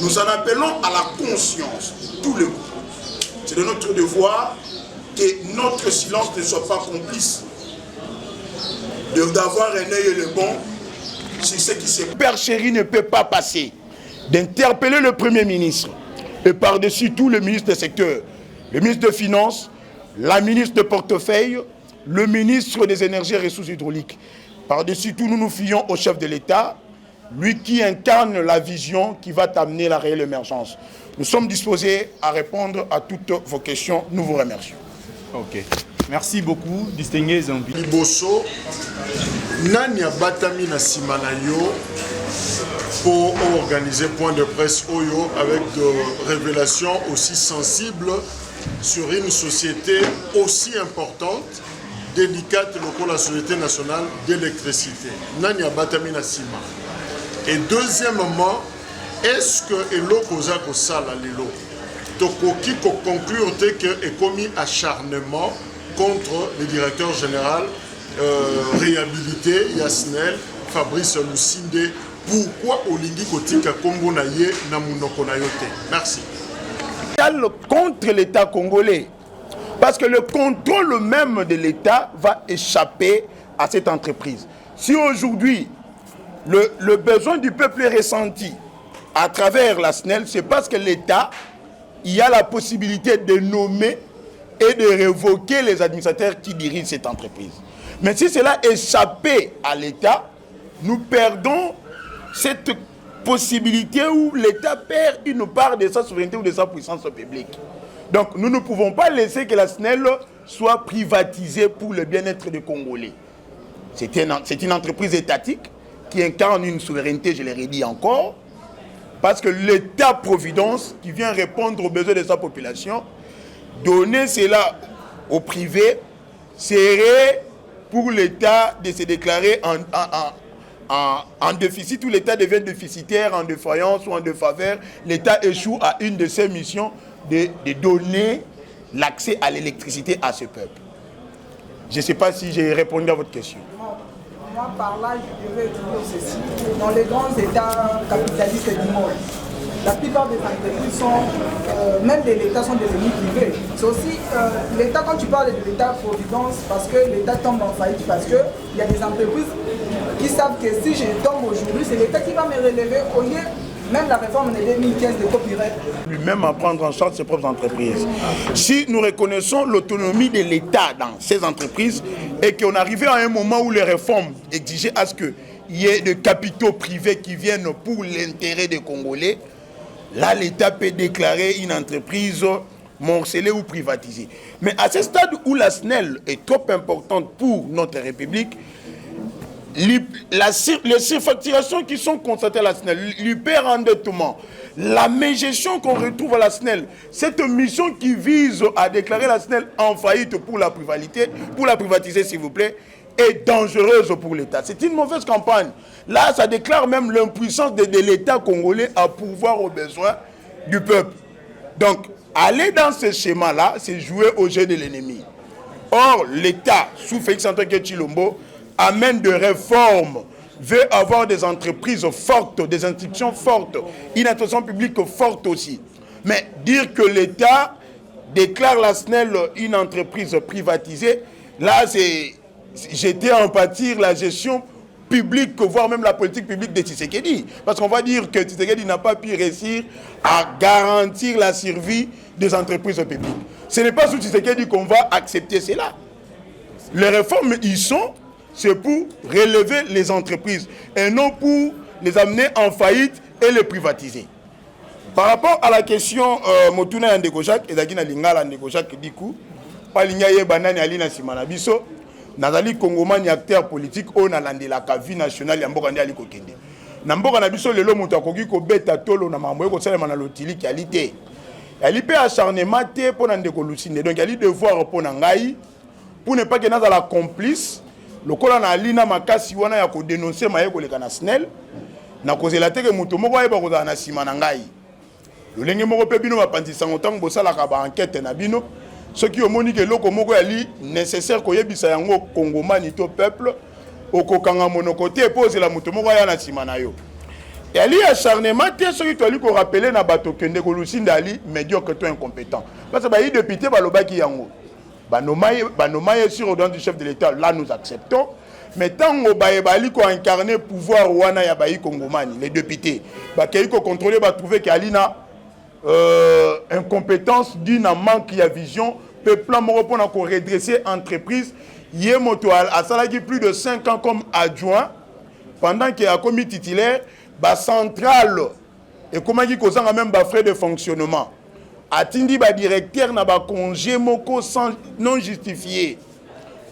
Nous en appelons à la conscience, tous les groupes. C'est de notre devoir que notre silence ne soit pas complice, d'avoir un œil le bon sur ce qui se passe. Père Chéri ne peut pas passer d'interpeller le Premier ministre et par-dessus tout le ministre des secteurs, le ministre des Finances, la ministre de portefeuille, le ministre des Énergies et Ressources hydrauliques. Par-dessus tout, nous nous fions au chef de l'État, lui qui incarne la vision qui va t'amener la réelle émergence. Nous sommes disposés à répondre à toutes vos questions. Nous vous remercions. Ok. Merci beaucoup, distingués invités. Liboso, Nani Batami na Simanayo pour organiser point de presse Oyo avec de révélations aussi sensibles sur une société aussi importante, délicate, pour la Société nationale d'électricité. Nani Batami na Sima. Et deuxièmement, est-ce que Eloko Zako Sala Lilo Tokoki ko conclure que est commis acharnement contre le directeur général réhabilité Yasnel Fabrice Lucinde? Pourquoi Olingi Kotika Congo Naye Namunoko Nayote? Merci. Contre l'État congolais, parce que le contrôle même de l'État va échapper à cette entreprise. Si aujourd'hui le besoin du peuple est ressenti à travers la SNEL, c'est parce que l'État, il y a la possibilité de nommer et de révoquer les administrateurs qui dirigent cette entreprise. Mais si cela échappait à l'État, nous perdons cette possibilité où l'État perd une part de sa souveraineté ou de sa puissance publique. Donc nous ne pouvons pas laisser que la SNEL soit privatisée pour le bien-être des Congolais. C'est une entreprise étatique qui incarne une souveraineté, je l'ai redit encore, parce que l'État-providence qui vient répondre aux besoins de sa population, donner cela au privé serait pour l'État de se déclarer en déficit, où l'État devient déficitaire, en défaillance ou en défaveur. L'État échoue à une de ses missions de donner l'accès à l'électricité à ce peuple. Je ne sais pas si j'ai répondu à votre question. Moi, par là, je devrais dire ceci. Dans les grands États capitalistes du monde, la plupart des entreprises sont, même de l'État, sont devenus privés. C'est aussi l'État, quand tu parles de l'État-providence, parce que l'État tombe en faillite, parce qu'il y a des entreprises qui savent que si je tombe aujourd'hui, c'est l'État qui va me relever au lieu. Même la réforme de 2015 de copyright. Lui-même à prendre en charge ses propres entreprises. Si nous reconnaissons l'autonomie de l'État dans ces entreprises et qu'on arrivait à un moment où les réformes exigeaient à ce qu'il y ait des capitaux privés qui viennent pour l'intérêt des Congolais, là l'État peut déclarer une entreprise morcelée ou privatisée. Mais à ce stade où la SNEL est trop importante pour notre République, les surfacturations qui sont constatées à la SNEL, l'hyperendettement, la mégestion qu'on retrouve à la SNEL, cette mission qui vise à déclarer la SNEL en faillite pour la privatiser s'il vous plaît, est dangereuse pour l'État. C'est une mauvaise campagne. Là, ça déclare même l'impuissance de l'État congolais à pourvoir aux besoins du peuple. Donc, aller dans ce schéma-là, c'est jouer au jeu de l'ennemi. Or, l'État, sous Félix Antoine Tshilombo, amène de réformes, veut avoir des entreprises fortes, des institutions fortes, une administration publique forte aussi. Mais dire que l'État déclare la SNEL une entreprise privatisée, là c'est jeter en pâture la gestion publique, voire même la politique publique de Tshisekedi. Parce qu'on va dire que Tshisekedi n'a pas pu réussir à garantir la survie des entreprises publiques. Ce n'est pas sous Tshisekedi qu'on va accepter cela. Les réformes y sont, c'est pour relever les entreprises et non pour les amener en faillite et les privatiser. Par rapport à la question Motuna Ndekojak et Dagina Lingala Ndekojak Dikou, Palingaye Banani Alina Simana Biso, Nazali Kongomani acteur politique au Nalande la vie nationale Yambokandi Ali Kokende. Namboka na biso lelo moto akoki ko beta tolo na mambo ko sala na lotili kialité. Ali pe acharnement te pour Ndeko Lucinde. Donc ali devoir pour ngai pour ne pas que dans la complice. Le col na alina makasi wana ya ko dénoncer maye ko leka na SNEL na kozela te ke muto moko ayeba ko na sima na ngai lolenge moko pe bino bapandisa ngotango bosala ka ba enquête na bino ce qui omoni ke loko moko yali nécessaire ko yebisa yango kongomani to peuple okokanga monoko te pose la muto moko ya na sima na yo Et ali acharnement, celui qui a rappelé na bato kende ko Lusinda ali médiocre to incompétent. Parce que ba yi député balobaki yango. Banomaye sur ordonnance du chef de l'État, là nous acceptons. Mais tant que bali ko incarner pouvoir wana ya bayi Kongomani, les députés, ba kay ko contrôler ba trouver qu'alina incompétence d'une manque de vision, peuple moko pona ko redresser entreprise, yé moto a salaki plus de 5 ans comme adjoint pendant qu'il a commis titulaire. Ba centrale et comment dit qu'on a même ba frais de fonctionnement atindi ba directeur na ba congé moko sans non justifié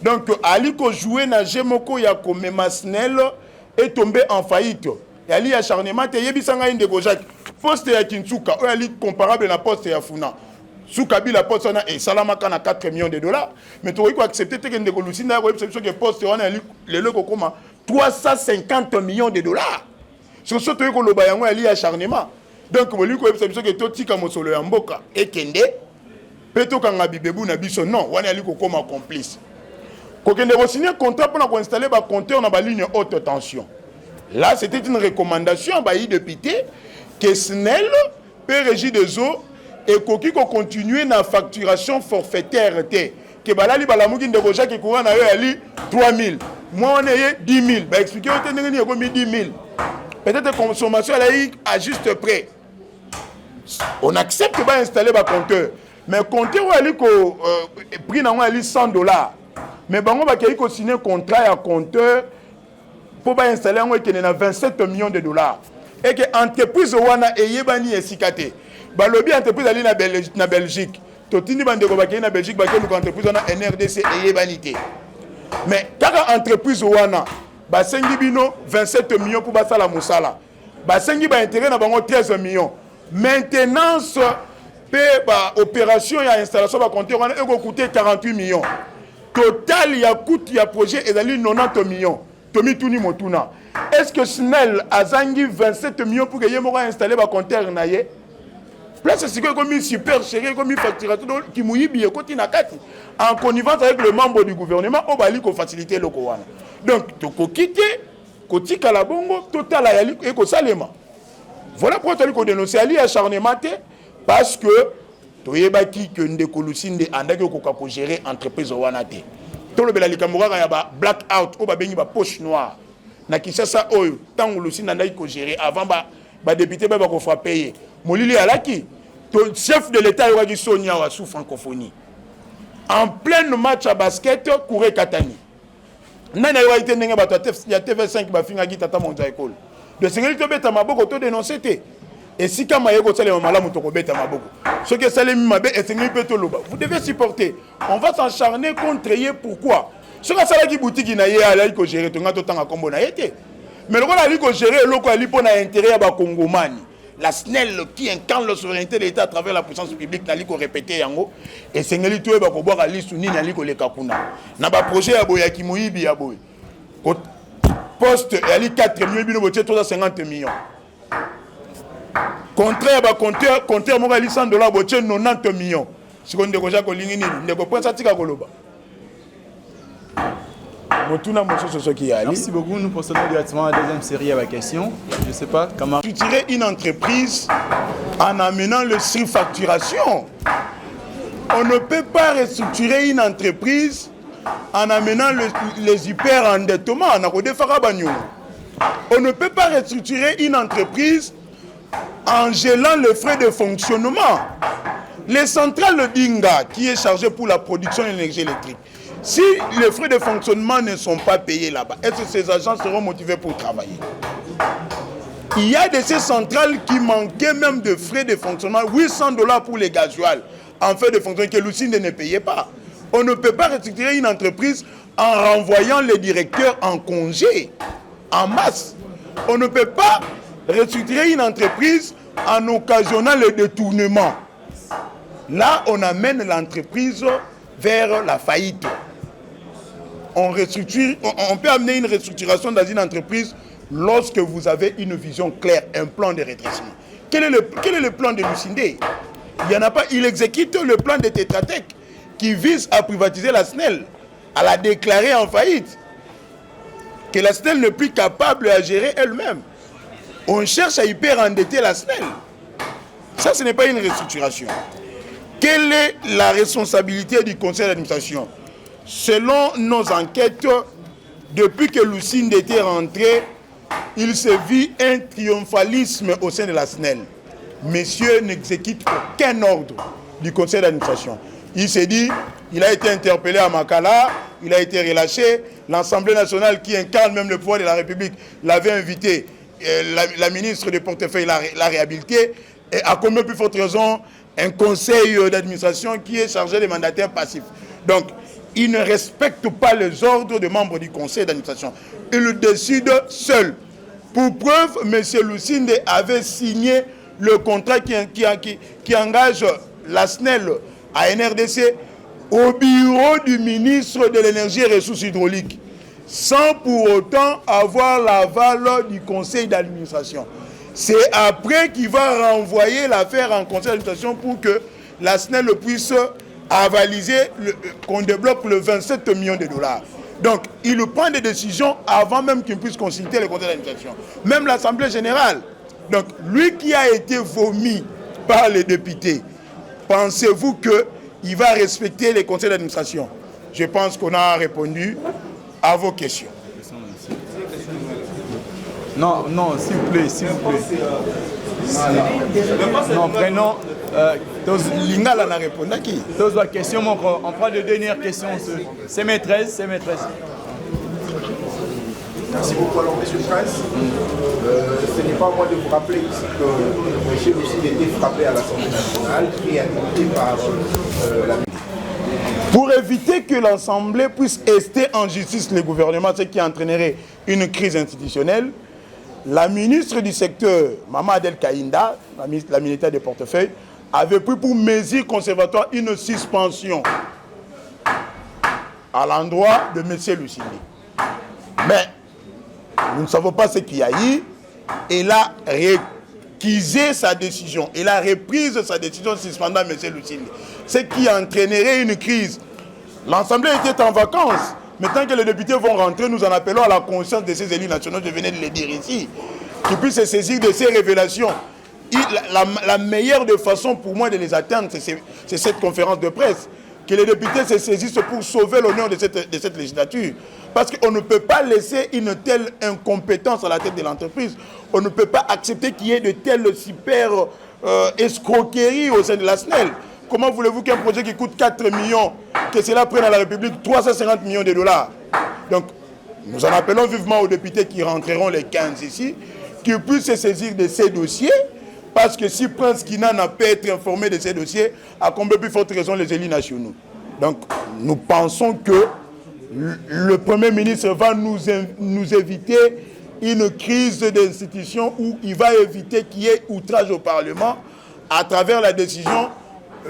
donc ali ko jouer na gemoko ya komema SNEL est tombé en faillite et ali acharnement te yebisanga inde ko Jacques poste ya Kinsuka o ali comparable na poste ya Funa Soukabila poste na et salamaka na 4 millions de dollars mais tu ko accepter te que ko Lusinda ko exception que poste wana ali le loko koma 350 millions de dollars. Sur ce que le bayango ali acharnement. Donc vous lui connaissez que toti comme solo ya mboka et kende peto kanga bibebu na biso non wana ali ko comme complice. Ko kende ko signer contrat pour installer ba compteur na ba ligne haute tension. Là c'était une recommandation ba yi député que SNEL peut régir des eaux et koki ko continuer na facturation forfaitaire té que balali balamuki ndeko Jacques courant na yo ali 3000 moi on est 10 000 ba expliquer au tenir ni ko mi 10 000. Peut-être consommation à juste près. On accepte de installer un compteur. Mais le compteur est pris dans $100. Mais on va signer un contrat à compteur pour installer 27 millions de dollars. Et que l'entreprise est sikate. Balobi entreprise est en Belgique. Totini bande ko bakena Belgique bakena entreprise en NRDC et mais quand l'entreprise basengi bino 27 millions pour basala musala basengi ba intérêt na bango 13 millions maintenance pe ba opération ya installation ba compteur wana eko coûter 48 millions total ya coût ya projet ezali 90 millions tomi tuni motuna est-ce que SNEL azangi 27 millions pour que yemo installer ba compteur na ye place c'est comme super chéri comme facturateur qui muyibi ekoti na kati en connivence avec le membre du gouvernement au bali ko faciliter le wana. Donc, tu peux quitter, tu peux la bongo, total ayali et ko salema. Voilà pourquoi tu as dénoncé ali acharnement parce que tu yebaki que ndeko Lusinde andaki ko gérer entreprise wana te. To le belali kamura ya ba blackout o ba bengi ba poche noire. Na Kinshasa oyo tango Lusinde andaki ko gérer avant ba député ba ko fa payer. Molili alaki to chef de l'état yoki Sonia wa sous francophonie. En plein match à basket courait Katani. Nana yo été ndenge bato ya TV5 ba finga gitata monza école de sengeli to beta maboko to dénoncer té et si kama yeko tsale malamu to ko beta maboko ce que salemi mabe et sengeli peto loba vous devez supporter on va s'acharner contre ye pourquoi ce que sala ki boutique na ye ala ko gérer to ngato tanga kombo na yete mais le rôle ali ko gérer loko ali pona intérêt ya ba kongomani la SNEL qui incarne la souveraineté de l'État à travers la puissance publique n'a pas répété yango et sengeli to ba ko boka listu ni na liko le kakuna na ba projet ya boya ki moyibi ya boy poste ali 4 millions bino botie 350 millions contraire ba compteur mo ali $100 botie 90 millions sikonde ko ja ko lingi ni ndeko pesa tika koloba. Merci beaucoup. Nous procédons directement à la deuxième série à la question. Je ne sais pas comment... Structurer une entreprise en amenant le surfacturation. On ne peut pas restructurer une entreprise en amenant les hyper-endettements. On ne peut pas restructurer une entreprise en gelant les frais de fonctionnement. Les centrales de Dinga, qui est chargé pour la production d'énergie électrique, si les frais de fonctionnement ne sont pas payés là-bas, est-ce que ces agents seront motivés pour travailler? Il y a de ces centrales qui manquaient même de frais de fonctionnement, $800 pour les gasoils, en fait de fonctionnement que Lucinde ne payait pas. On ne peut pas restructurer une entreprise en renvoyant les directeurs en congé, en masse. On ne peut pas restructurer une entreprise en occasionnant le détournement. Là, on amène l'entreprise vers la faillite. On peut amener une restructuration dans une entreprise lorsque vous avez une vision claire, un plan de redressement. Quel est le plan de Lucinde? Il n'y en a pas. Il exécute le plan de Tetra Tech qui vise à privatiser la SNEL, à la déclarer en faillite. Que la SNEL n'est plus capable à gérer elle-même. on cherche à hyper-endetter la SNEL. Ça, ce n'est pas une restructuration. Quelle est la responsabilité du conseil d'administration? Selon nos enquêtes, depuis que Lucinde était rentré, il se vit un triomphalisme au sein de la SNEL. Monsieur n'exécute aucun ordre du conseil d'administration. Il s'est dit, il a été interpellé à Makala, il a été relâché. L'Assemblée nationale qui incarne même le pouvoir de la République l'avait invité. La ministre du portefeuille l'a réhabilité. Et à combien plus forte raison, un conseil d'administration qui est chargé des mandataires passifs. Donc, il ne respecte pas les ordres des membres du conseil d'administration. Il décide seul. Pour preuve, M. Lucinde avait signé le contrat qui engage la SNEL à NRDC au bureau du ministre de l'Énergie et des Ressources hydrauliques, sans pour autant avoir l'aval du conseil d'administration. C'est après qu'il va renvoyer l'affaire en conseil d'administration pour que la SNEL puisse avaliser, qu'on débloque le 27 millions de dollars. Donc, il prend des décisions avant même qu'il puisse consulter le conseil d'administration. Même l'Assemblée générale. Donc, lui qui a été vomi par les députés, pensez-vous qu'il va respecter les conseils d'administration? Je pense qu'on a répondu à vos questions. Non, non, s'il vous plaît, s'il vous plaît. Non, prenons... Lingala n'a répondu à qui? La question, on prend de dernières questions. C'est maîtresse, c'est maîtresse. Merci beaucoup. Alors, Monsieur le Prince, ce n'est pas à moi de vous rappeler ici que M. Lucinde était frappé à l'Assemblée nationale, créativité par la ministre. Pour éviter que l'Assemblée puisse ester en justice le gouvernement, ce qui entraînerait une crise institutionnelle, la ministre du secteur, Maman Adel Kaïnda, la militaire des portefeuilles, avait pris pour mesure conservatoire une suspension à l'endroit de M. Lucinde. Mais nous ne savons pas ce qu'il y a eu. Elle a réquisé sa décision. Elle a repris sa décision suspendant M. Lucinde. Ce qui entraînerait une crise. L'Assemblée était en vacances. Maintenant que les députés vont rentrer, nous en appelons à la conscience de ces élus nationaux, je venais de le dire ici, qui puissent se saisir de ces révélations. La meilleure de façon pour moi de les atteindre, c'est cette conférence de presse. Que les députés se saisissent pour sauver l'honneur de cette législature. Parce qu'on ne peut pas laisser une telle incompétence à la tête de l'entreprise. On ne peut pas accepter qu'il y ait de telles super escroqueries au sein de la SNEL. Comment voulez-vous qu'un projet qui coûte 4 millions, que cela prenne à la République 350 millions de dollars? Donc, nous en appelons vivement aux députés qui rentreront les 15 ici, qui puissent se saisir de ces dossiers. Parce que si Prince Kina n'a pas été informé de ces dossiers, à combien plus forte raison les élus nationaux? Donc, nous pensons que le Premier ministre va nous éviter une crise d'institution où il va éviter qu'il y ait outrage au Parlement à travers la décision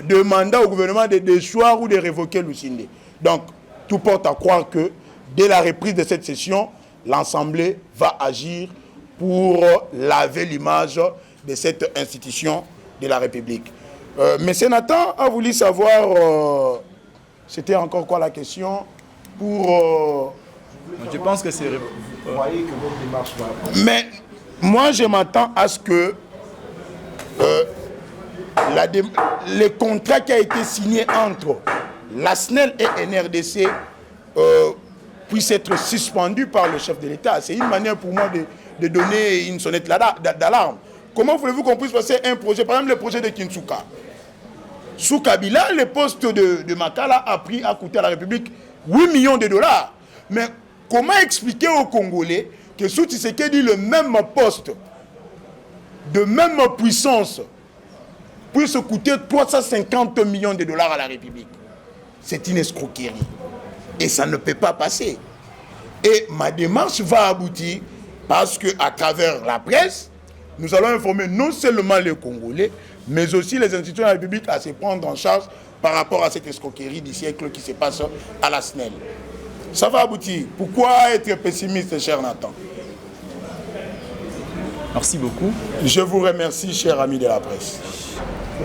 de mandat au gouvernement de déchoir ou de révoquer Lucinde. Donc, tout porte à croire que dès la reprise de cette session, l'Assemblée va agir pour laver l'image de cette institution de la République. Monsieur Nathan a voulu savoir, c'était encore quoi la question pour... Je pense que c'est... Vous voyez que votre démarche va... Mais moi, je m'attends à ce que les contrats qui a été signé entre la SNEL et NRDC puissent être suspendus par le chef de l'État. C'est une manière pour moi de donner une sonnette d'alarme. Comment voulez-vous qu'on puisse passer un projet, par exemple le projet de Kinsuka? Sous Kabila, le poste de Makala a coûté à la République 8 millions de dollars. Mais comment expliquer aux Congolais que sous Tshisekedi, le même poste, de même puissance, puisse coûter 350 millions de dollars à la République? C'est une escroquerie. Et ça ne peut pas passer. Et ma démarche va aboutir parce qu'à travers la presse, nous allons informer non seulement les Congolais, mais aussi les institutions de la République à se prendre en charge par rapport à cette escroquerie du siècle qui se passe à la SNEL. Ça va aboutir. Pourquoi être pessimiste, cher Nathan? Merci beaucoup. Je vous remercie, cher ami de la presse.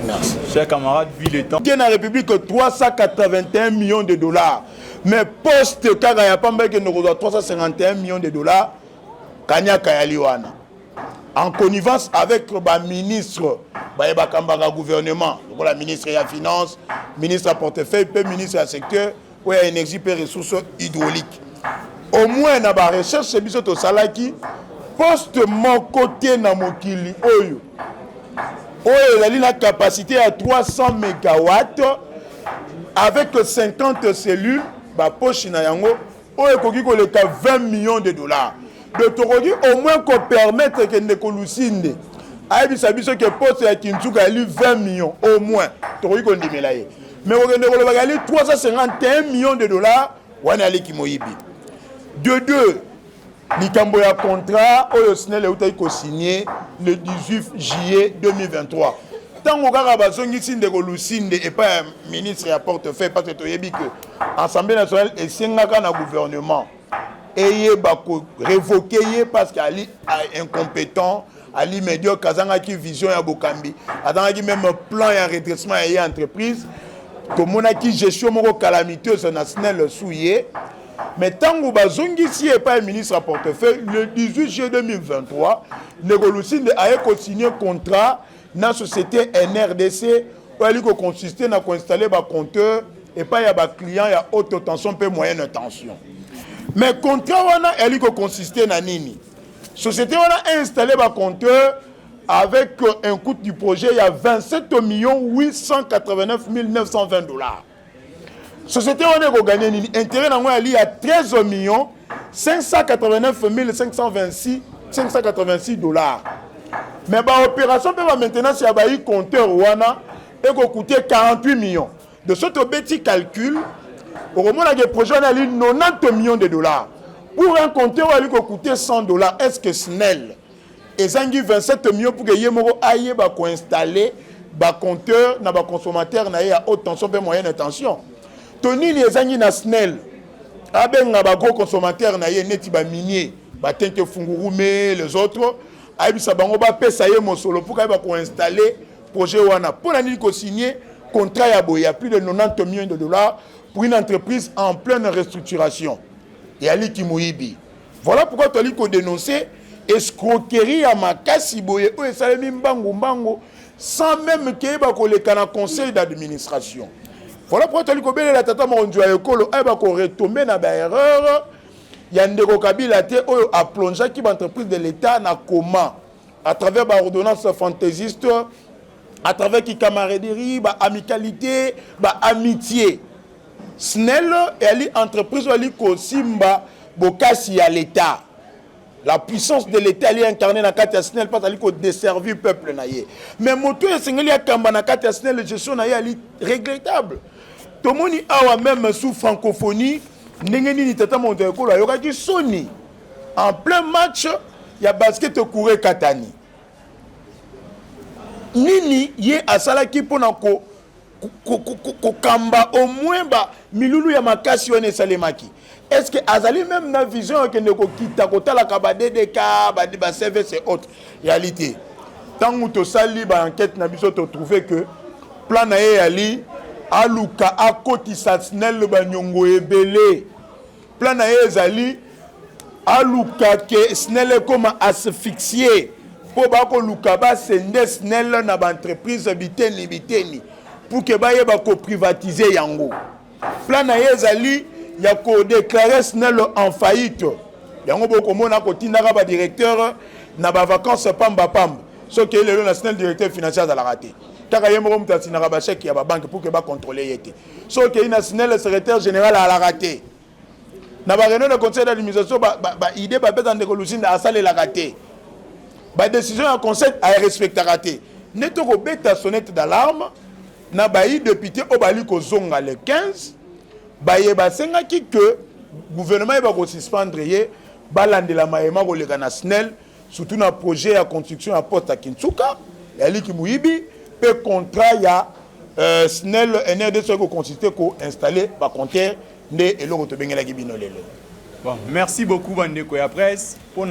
Merci. Chers camarades, vu le temps. Il y a dans la République 381 millions de dollars. Mais poste Kagaya Pamba qui nous reçoit 351 millions de dollars, Kanya Kayaliwana. en connivence avec le ministre du gouvernement, la ministre de la Finance, ministre de portefeuille, le ministre du secteur, ou de l'énergie et des ressources hydrauliques. Au moins, dans la recherche, c'est biso to salaki, poste mon côté dans mokili oyo. Oyo, il a une capacité à 300 MW avec 50 cellules, ba poche na yango, oyo koki ko leka 20 millions de dollars. De Torogi, au moins qu'on permette que Nekolusinde aille biso que poste ya Kintuka ali 20 millions, au moins. Torogi qu'on dit melaye. Mais au Nekolubali 351 millions de dollars, wana ali kimoyibi. De deux, Nikambo ya contrat, oyo SNEL a signé le 18 juillet 2023. Tant que Garabazongi Sinde Kolusinde et pas ministre à portefeuille, parce que tu as dit que l'Assemblée nationale est singaka na gouvernement. Et révoqué parce qu'il est incompétent, Ali médiocre, Kazanga qui vision ya Bokambi, Kazanga même plan et redressement et entreprise, comme on a qui gestion moro calamiteuse nationale souillé. Mais tant que Bazongi si est pas un ministre à portefeuille, le 18 juillet 2023, Negolusine a signé un contrat dans la société NRDC où il a consisté à installer un compteur et pas un client à haute tension et moyenne tension. Mais le contrat il a consisté à nini. La société a installé un compteur avec un coût du projet il y a 27 889 920 dollars. La société a gagné l'intérêt à 13 589 586 dollars. Mais l'opération peut maintenant, si un compteur et coûter 48 millions. De ce petit calcul, au moment où le projet a 90 millions de dollars. Pour un compteur qui coûter 100 dollars, est-ce que SNEL et 27 millions pour que Yemoro aille installer un compteur dans un consommateur à haute tension et moyenne tension? Tony les na SNEL, avec un gros consommateur na neti ba minier, ba tenke fungurume les autres, aïbi sabango ba pesa ye mosolo pour qu'on installer projet wana. Pour l'année qu'on signé contrat ya boya plus de 90 millions de dollars pour une entreprise en pleine restructuration. Et Ali Kimouibi. Voilà pourquoi tu as dit qu'on dénonçait escroquerie à Makasi boye ou esalemi mbango sans même qu'il y ait un conseil d'administration. Voilà pourquoi tu as dit que la tata Morondjoa Ekolo a retombé dans l'erreur. Il y a Ndeko Kabila a plongé qui l'entreprise de l'État dans comment à travers l'ordonnance fantaisiste, à travers qui camaraderie, amicalité, amitié. SNEL est l'entreprise qui Simba Bokasi à l'État. La puissance de l'État est incarnée dans la SNEL parce qu'elle desservi le peuple. Mais moto est singeli à Kamba dans la SNEL, la gestion est regrettable. Tout le monde a même sous francophonie, Nengeni Tata Montekolo a yoka qui Sony. En plein match, il y a basket au Kouré Katani. Nini yé asala ki pona ko kamba au moins ba milulu ya makasi wane salemaki. Est-ce que azali même na vision que ne ko kita ko tala ka ba DDK ba service et autres réalité. Tant que to sali ba enquête na biso to trouver que plan na yali aluka akoti SNEL ba nyongo ebele. Plan na ezali aluka ke SNEL comme asphyxier pour bako luka ba sende SNEL na ba entreprise biteni pour que ba yeba ko privatiser yango. Plan na ezali ya ko déclarer SNEL en faillite. Yango boko mona ko tindaka ba directeur na ba vacances pamba. Ce que le national directeur financier de la raté. Kaka yemo mutasi na ba chèque ya ba banque pour que ba contrôler yete. Ce que le national secrétaire général à la raté. Na ba réunion de conseil d'administration idée ba peut en Negolusine à salle la raté. Ba décision en conseil à respecter raté. Neto ko beta sonnette d'alarme na ba député obali ko zonga le 15 ba yeba senga ki que gouvernement va ko suspendre yé balandela maema ko le kana SNEL surtout na projet à construction à poste à Kinsuka yali ki muibi pe contrat ya SNEL NRDC ko consisté ko installer ba compteur ndé eloko to bengela ki bino lelo. Bon, merci beaucoup Bandeko ya presse pour